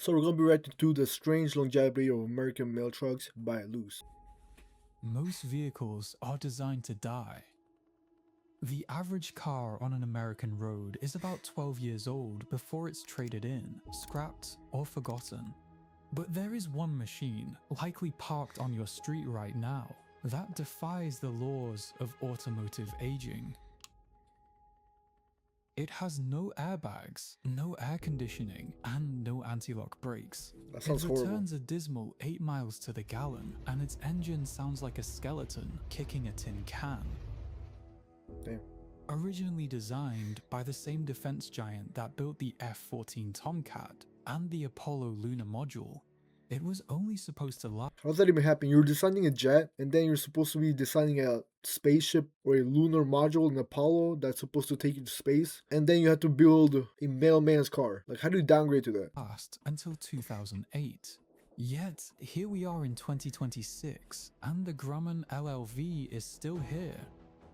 So we're gonna be right into the strange longevity of American mail trucks by Luce. Most vehicles are designed to die. The average car on an American road is about 12 years old before it's traded in, scrapped, or forgotten. But there is one machine, likely parked on your street right now, that defies the laws of automotive aging. It has no airbags, no air conditioning, and no anti-lock brakes. That It sounds horrible. returns a dismal 8 miles to the gallon, and its engine sounds like a skeleton kicking a tin can. Damn. Originally designed by the same defense giant that built the F-14 Tomcat and the Apollo lunar module, it was only supposed to last How does that even happen? You're designing a jet, and then you're supposed to be designing a spaceship or a lunar module in Apollo that's supposed to take you to space, and then you have to build a mailman's car. Like, how do you downgrade to that? until 2008. Yet, here we are in 2026, and the Grumman LLV is still here.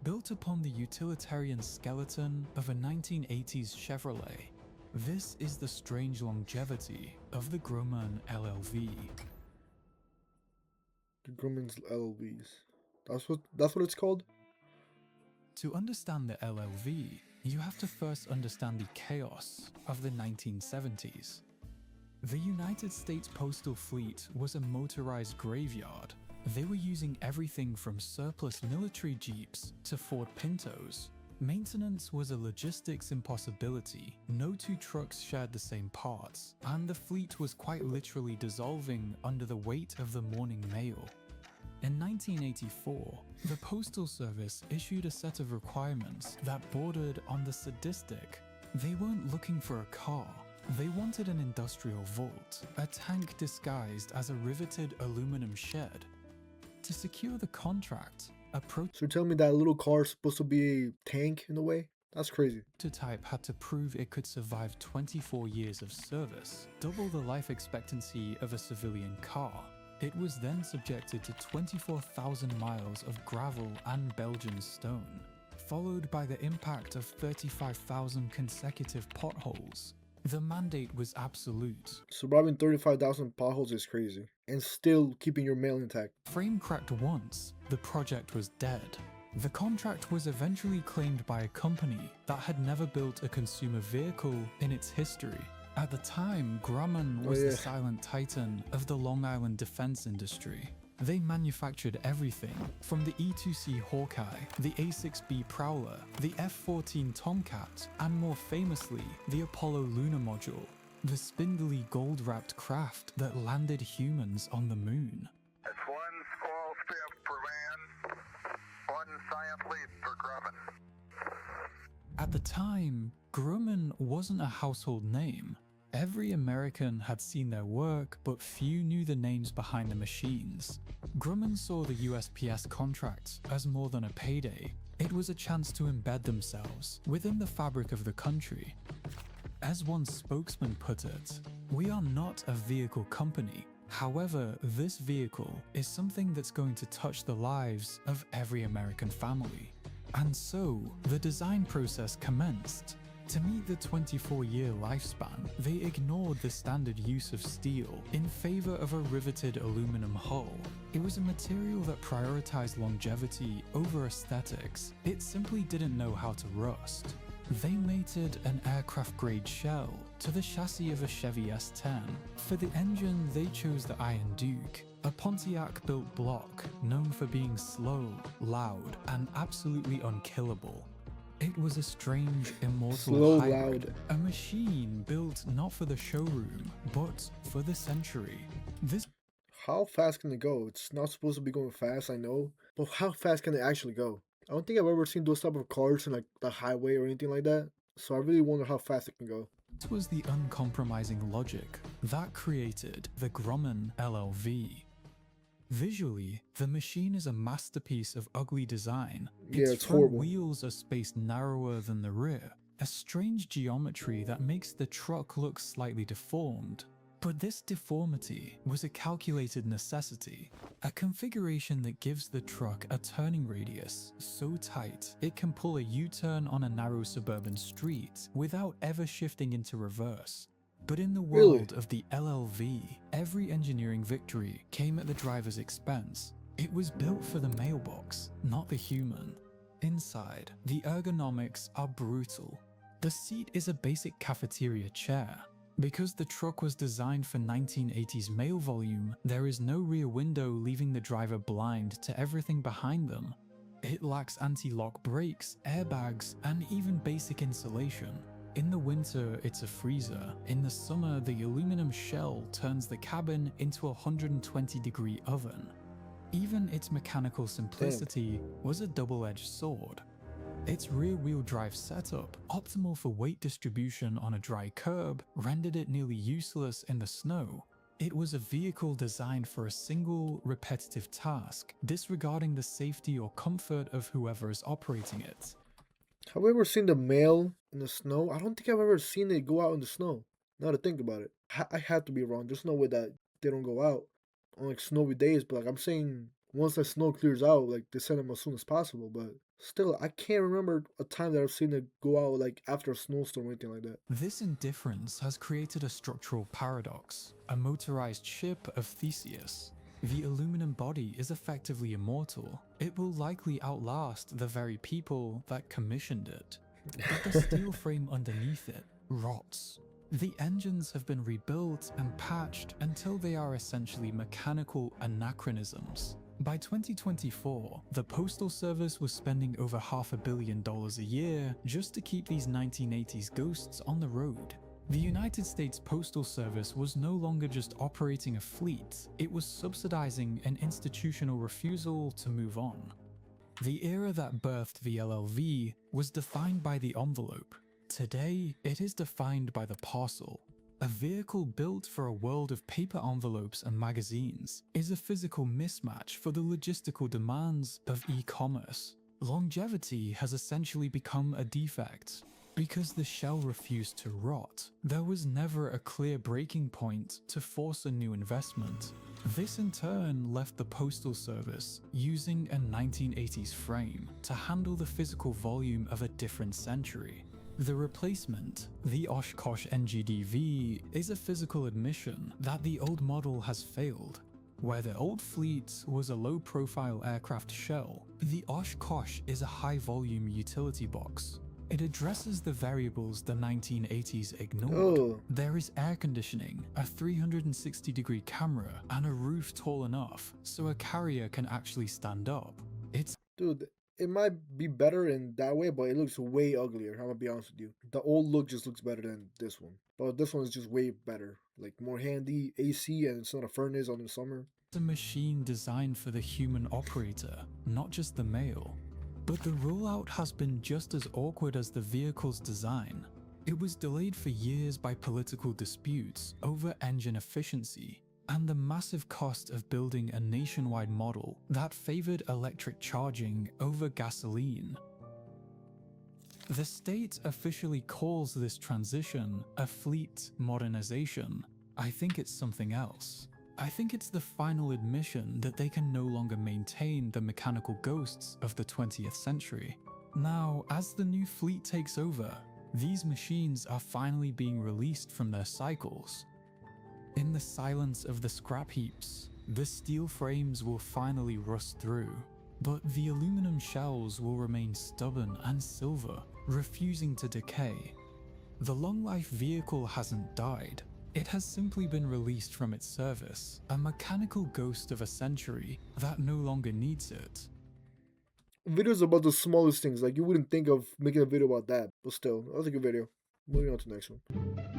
Built upon the utilitarian skeleton of a 1980s Chevrolet, this is the strange longevity of the Grumman LLV. The Grumman's LLVs. That's what it's called? To understand the LLV, you have to first understand the chaos of the 1970s. The United States Postal Fleet was a motorized graveyard. They were using everything from surplus military jeeps to Ford Pintos. Maintenance was a logistics impossibility. No two trucks shared the same parts, and the fleet was quite literally dissolving under the weight of the morning mail. In 1984, the Postal Service issued a set of requirements that bordered on the sadistic. They weren't looking for a car. They wanted an industrial vault, a tank disguised as a riveted aluminum shed. To secure the contract, a So you're telling me that little car is supposed to be a tank in a way? That's crazy. prototype had to prove it could survive 24 years of service, double the life expectancy of a civilian car. It was then subjected to 24,000 miles of gravel and Belgian stone, followed by the impact of 35,000 consecutive potholes. The mandate was absolute. Surviving 35,000 potholes is crazy. And still keeping your mail intact. Frame cracked once, the project was dead. The contract was eventually claimed by a company that had never built a consumer vehicle in its history. At the time, Grumman was the silent titan of the Long Island defense industry. They manufactured everything from the E-2C Hawkeye, the A-6B Prowler, the F-14 Tomcat, and more famously, the Apollo lunar module, the spindly gold-wrapped craft that landed humans on the moon. It's one small step for man, one giant leap for Grumman. At the time, Grumman wasn't a household name. Every American had seen their work, but few knew the names behind the machines. Grumman saw the USPS contract as more than a payday. It was a chance to embed themselves within the fabric of the country. As one spokesman put it, "We are not a vehicle company. However, this vehicle is something that's going to touch the lives of every American family." And so, the design process commenced. To meet the 24-year lifespan, they ignored the standard use of steel in favor of a riveted aluminum hull. It was a material that prioritized longevity over aesthetics. It simply didn't know how to rust. They mated an aircraft-grade shell to the chassis of a Chevy S10. For the engine, they chose the Iron Duke, a Pontiac-built block known for being slow, loud, and absolutely unkillable. It was a strange, immortal Slow, hybrid, loud. a machine built not for the showroom, but for the century. This How fast can it go? It's not supposed to be going fast, I know. But how fast can it actually go? I don't think I've ever seen those type of cars in like the highway or anything like that. So I really wonder how fast it can go. was the uncompromising logic that created the Grumman LLV. Visually, the machine is a masterpiece of ugly design. Yeah, Its it's front horrible. wheels are spaced narrower than the rear, a strange geometry that makes the truck look slightly deformed. But this deformity was a calculated necessity, a configuration that gives the truck a turning radius so tight it can pull a U-turn on a narrow suburban street without ever shifting into reverse. But in the Really? world of the LLV, every engineering victory came at the driver's expense. It was built for the mailbox, not the human. Inside, the ergonomics are brutal. The seat is a basic cafeteria chair. Because the truck was designed for 1980s mail volume, there is no rear window leaving the driver blind to everything behind them. It lacks anti-lock brakes, airbags, and even basic insulation. In the winter, it's a freezer. In the summer, the aluminum shell turns the cabin into a 120-degree oven. Even its mechanical simplicity was a double-edged sword. Its rear-wheel drive setup, optimal for weight distribution on a dry curb, rendered it nearly useless in the snow. It was a vehicle designed for a single, repetitive task, disregarding the safety or comfort of whoever is operating it. Have we ever seen the mail in the snow? I don't think I've ever seen it go out in the snow. Now to think about it, I had to be wrong. There's no way that they don't go out on like snowy days. But like I'm saying, once the snow clears out, like they send them as soon as possible. But still, I can't remember a time that I've seen it go out like after a snowstorm or anything like that. This indifference has created a structural paradox, a motorized ship of Theseus. The aluminum body is effectively immortal. It will likely outlast the very people that commissioned it. But the steel frame underneath it rots. The engines have been rebuilt and patched until they are essentially mechanical anachronisms. By 2024, the Postal Service was spending over $500 million a year just to keep these 1980s ghosts on the road. The United States Postal Service was no longer just operating a fleet, it was subsidizing an institutional refusal to move on. The era that birthed the LLV was defined by the envelope. Today, it is defined by the parcel. A vehicle built for a world of paper envelopes and magazines is a physical mismatch for the logistical demands of e-commerce. Longevity has essentially become a defect. Because the shell refused to rot, there was never a clear breaking point to force a new investment. This in turn left the Postal Service using a 1980s frame to handle the physical volume of a different century. The replacement, the Oshkosh NGDV, is a physical admission that the old model has failed. Where the old fleet was a low-profile aircraft shell, the Oshkosh is a high-volume utility box. It addresses the variables the 1980s ignored. Oh, There is air conditioning, a 360-degree camera, and a roof tall enough so a carrier can actually stand up. It's dude, it might be better in that way, but it looks way uglier. I'm gonna be honest with you. The old look just looks better than this one, but this one is just way better. Like more handy, AC, and it's not a furnace on the summer. a machine designed for the human operator, not just the male. But the rollout has been just as awkward as the vehicle's design. It was delayed for years by political disputes over engine efficiency and the massive cost of building a nationwide model that favored electric charging over gasoline. The state officially calls this transition a fleet modernization. I think it's something else. I think it's the final admission that they can no longer maintain the mechanical ghosts of the 20th century. Now, as the new fleet takes over, these machines are finally being released from their cycles. In the silence of the scrap heaps, the steel frames will finally rust through, but the aluminum shells will remain stubborn and silver, refusing to decay. The long-life vehicle hasn't died. It has simply been released from its service, a mechanical ghost of a century that no longer needs it. Videos about the smallest things, like you wouldn't think of making a video about that, but still, that was a good video. Moving on to the next one.